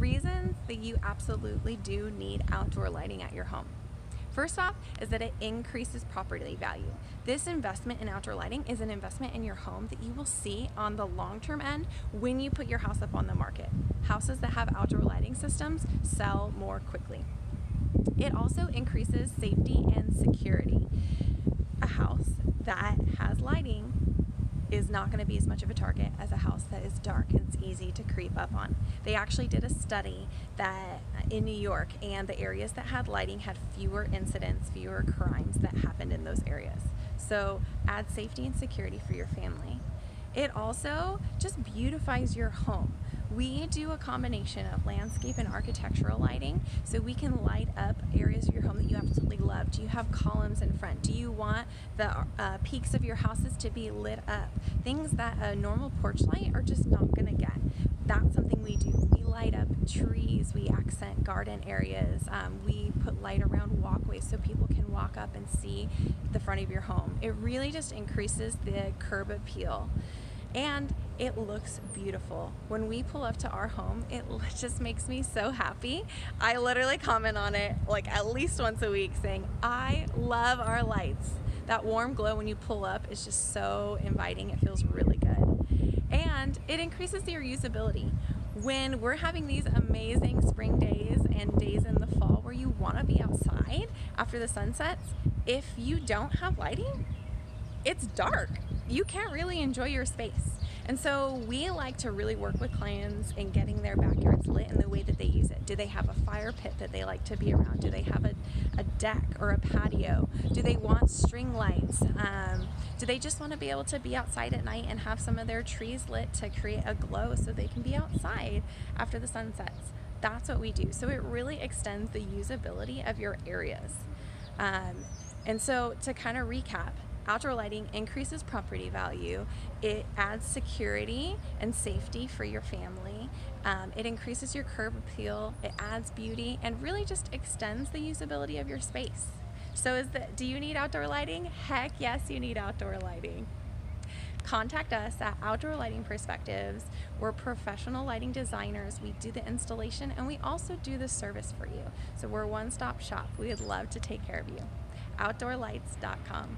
Reasons that you absolutely do need outdoor lighting at your home. First off is that it increases property value. This investment in outdoor lighting is an investment in your home that you will see on the long-term end when you put your house up on the market. Houses that have outdoor lighting systems sell more quickly. It also increases safety and security. A house that has lighting is not going to be as much of a target as a house that is dark and it's easy to creep up on. They actually did a study that in New York, and the areas that had lighting had fewer incidents, fewer crimes that happened in those areas. So add safety and security for your family. It also just beautifies your home. We do a combination of landscape and architectural lighting, so we can light up areas of your home that you absolutely love. Do you have columns in front? Do you want the peaks of your houses to be lit up? Things that a normal porch light are just not gonna get. That's something we do. We light up trees, we accent garden areas, we put light around walkways so people can walk up and see the front of your home. It really just increases the curb appeal. And it looks beautiful. When we pull up to our home, it just makes me so happy. I literally comment on it like at least once a week saying, I love our lights. That warm glow when you pull up is just so inviting. It feels really good. And it increases your usability. When we're having these amazing spring days and days in the fall where you want to be outside after the sun sets, if you don't have lighting, it's dark. You can't really enjoy your space. And so we like to really work with clients in getting their backyards lit in the way that they use it. Do they have a fire pit that they like to be around? Do they have a deck or a patio? Do they want string lights? Do they just want to be able to be outside at night and have some of their trees lit to create a glow so they can be outside after the sun sets? That's what we do. So it really extends the usability of your areas. And so to kind of recap, outdoor lighting increases property value. It adds security and safety for your family. It increases your curb appeal. It adds beauty and really just extends the usability of your space. So do you need outdoor lighting? Heck yes, you need outdoor lighting. Contact us at Outdoor Lighting Perspectives. We're professional lighting designers. We do the installation and we also do the service for you. So we're a one-stop shop. We would love to take care of you. OutdoorLights.com.